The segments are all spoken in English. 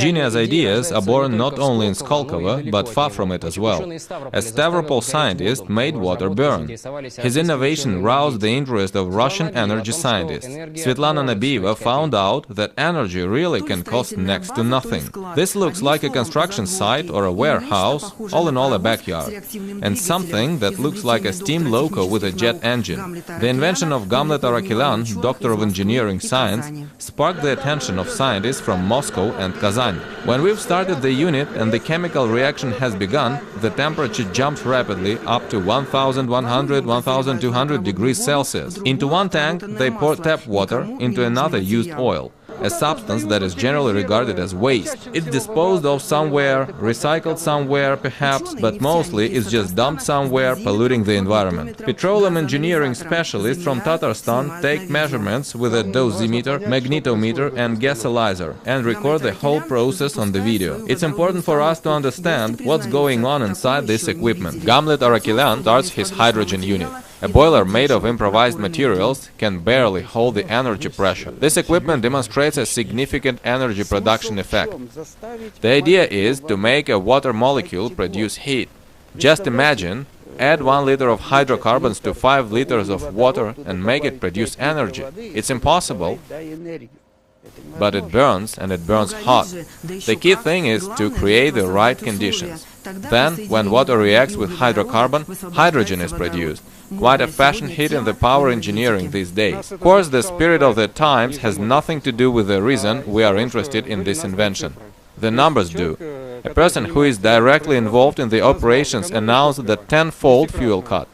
ingenious ideas are born not only in Skolkovo, but far from it as well. A Stavropol scientist made water burn. His innovation roused the interest of Russian energy scientists. Svetlana Nabiyeva found out that energy really can cost next to nothing. This looks like a construction site or a warehouse, all in all a backyard. And something that looks like a steam loco with a jet engine. The invention of Gamlet Arakelyan, doctor of engineering science, sparked the attention of scientists from Moscow and Kazan. When we've started the unit and the chemical reaction has begun, the temperature jumps rapidly up to 1100–1200 degrees Celsius. Into one tank they pour tap water, into another used oil, a substance that is generally regarded as waste. It's disposed of somewhere, recycled somewhere perhaps, but mostly it's just dumped somewhere, polluting the environment. Petroleum engineering specialists from Tatarstan take measurements with a dosimeter, magnetometer and gasolyzer and record the whole process on the video. It's important for us to understand what's going on inside this equipment. Gamlet Arakelyan starts his hydrogen unit. A boiler made of improvised materials can barely hold the energy pressure. This equipment demonstrates a significant energy production effect. The idea is to make a water molecule produce heat. Just imagine, add 1 liter of hydrocarbons to 5 liters of water and make it produce energy. It's impossible, but it burns, and it burns hot. The key thing is to create the right conditions. Then, when water reacts with hydrocarbon, hydrogen is produced. Quite a fashion hit in the power engineering these days. Of course, the spirit of the times has nothing to do with the reason we are interested in this invention. The numbers do. A person who is directly involved in the operations announced the 10-fold fuel cut.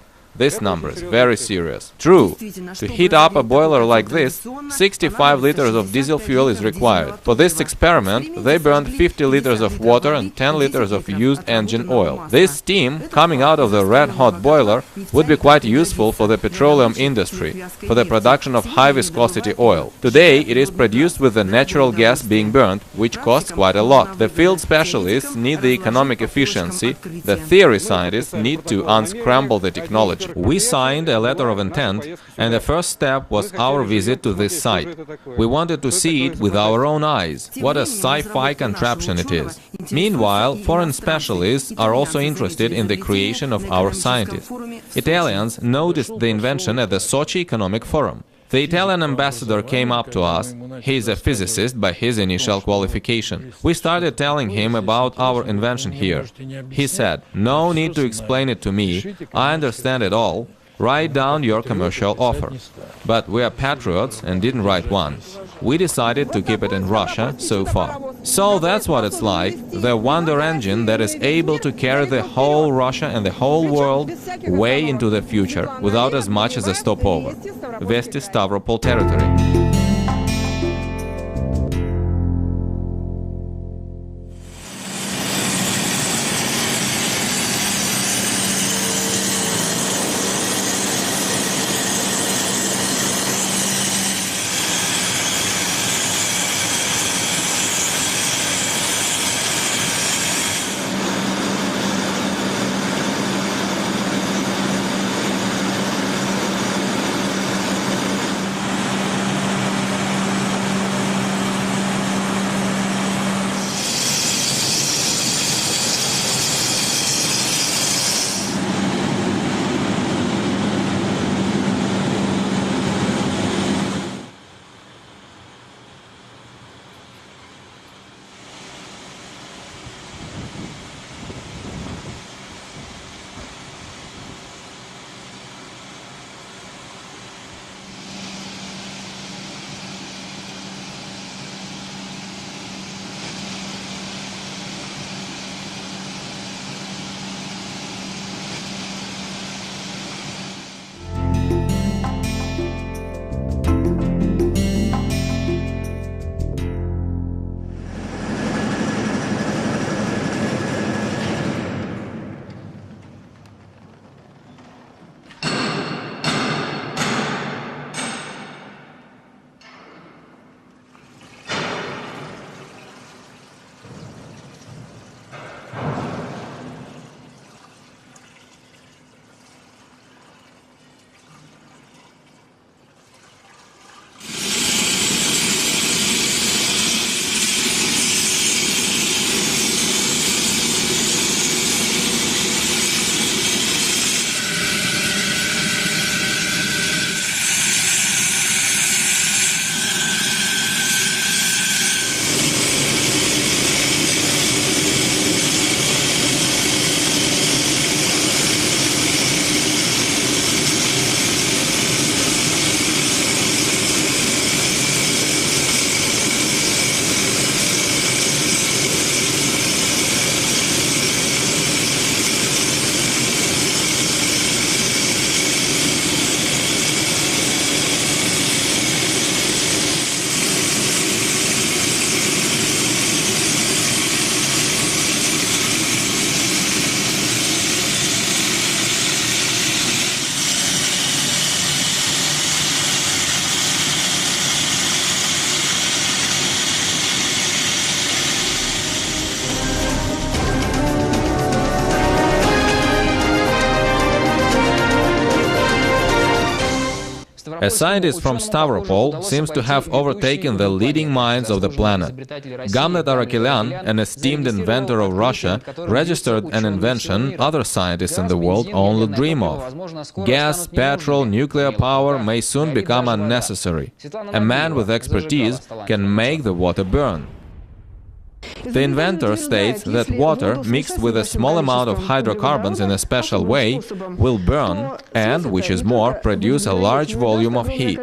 This number is very serious. True, to heat up a boiler like this, 65 liters of diesel fuel is required. For this experiment, they burned 50 liters of water and 10 liters of used engine oil. This steam, coming out of the red-hot boiler, would be quite useful for the petroleum industry, for the production of high-viscosity oil. Today, it is produced with the natural gas being burned, which costs quite a lot. The field specialists need the economic efficiency, the theory scientists need to unscramble the technology. We signed a letter of intent, and the first step was our visit to this site. We wanted to see it with our own eyes. What a sci-fi contraption it is. Meanwhile, foreign specialists are also interested in the creation of our scientists. Italians noticed the invention at the Sochi Economic Forum. The Italian ambassador came up to us. He is a physicist by his initial qualification. We started telling him about our invention here. He said, "No need to explain it to me, I understand it all. Write down your commercial offer." But we are patriots and didn't write one. We decided to keep it in Russia so far. So that's what it's like, the wonder engine that is able to carry the whole Russia and the whole world way into the future, without as much as a stopover. Vesti Stavropol territory. A scientist from Stavropol seems to have overtaken the leading minds of the planet. Gamlet Arakelyan, an esteemed inventor of Russia, registered an invention other scientists in the world only dream of. Gas, petrol, nuclear power may soon become unnecessary. A man with expertise can make the water burn. The inventor states that water mixed with a small amount of hydrocarbons in a special way will burn and, which is more, produce a large volume of heat.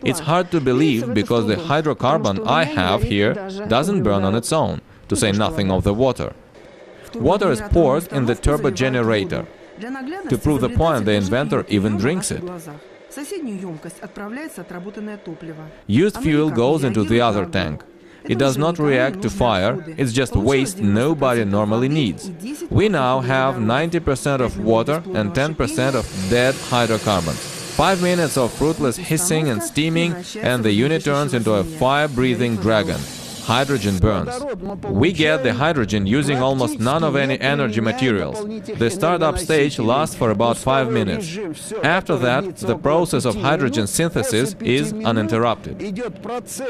It's hard to believe because the hydrocarbon I have here doesn't burn on its own, to say nothing of the water. Water is poured in the turbo generator. To prove the point, the inventor even drinks it. Used fuel goes into the other tank. It does not react to fire, it's just waste nobody normally needs. We now have 90% of water and 10% of dead hydrocarbons. 5 minutes of fruitless hissing and steaming, and the unit turns into a fire-breathing dragon. Hydrogen burns. We get the hydrogen using almost none of any energy materials. The startup stage lasts for about 5 minutes. After that, the process of hydrogen synthesis is uninterrupted.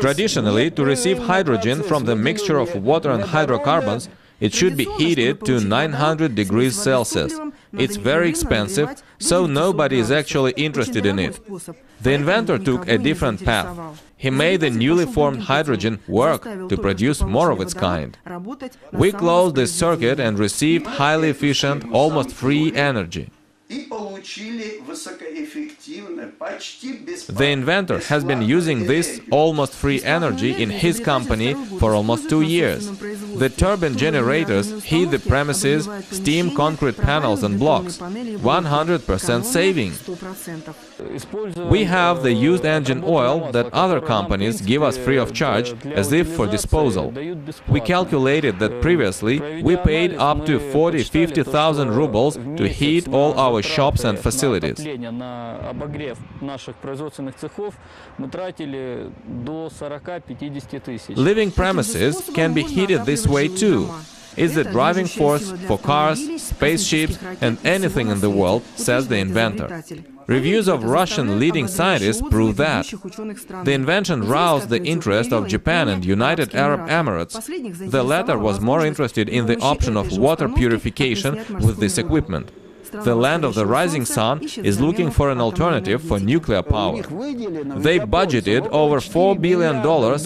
Traditionally, to receive hydrogen from the mixture of water and hydrocarbons, it should be heated to 900 degrees Celsius. It's very expensive, so nobody is actually interested in it. The inventor took a different path. He made the newly formed hydrogen work to produce more of its kind. We closed this circuit and received highly efficient, almost free energy. The inventor has been using this almost free energy in his company for almost 2 years. The turbine generators heat the premises, steam concrete panels and blocks. 100% saving. We have the used engine oil that other companies give us free of charge, as if for disposal. We calculated that previously we paid up to 40–50,000 rubles to heat all our shops and facilities. Living premises can be heated this way too. It's the driving force for cars, spaceships and anything in the world, says the inventor. Reviews of Russian leading scientists prove that. The invention roused the interest of Japan and United Arab Emirates. The latter was more interested in the option of water purification with this equipment. The land of the rising sun is looking for an alternative for nuclear power. They budgeted over $4 billion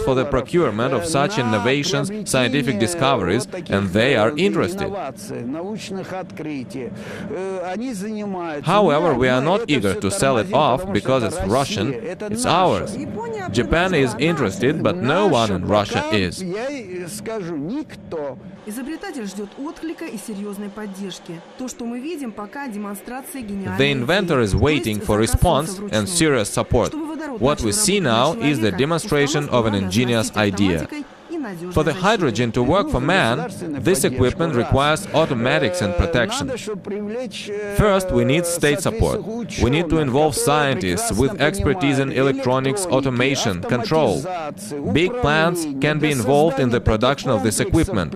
for the procurement of such innovations, scientific discoveries, and they are interested. However, we are not eager to sell it off because it's Russian, it's ours. Japan is interested, but no one in Russia is. The inventor is waiting for response and serious support. What we see now is the demonstration of an ingenious idea. For the hydrogen to work for man, this equipment requires automatics and protection. First, we need state support. We need to involve scientists with expertise in electronics, automation, control. Big plants can be involved in the production of this equipment.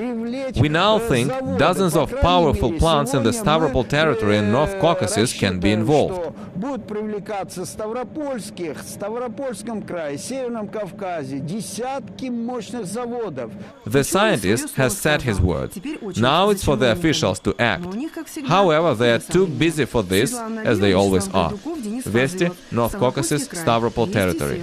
We now think dozens of powerful plants in the Stavropol territory in North Caucasus can be involved. The scientist has said his word. Now it's for the officials to act. However, they are too busy for this, as they always are. Vesti, North Caucasus, Stavropol territory.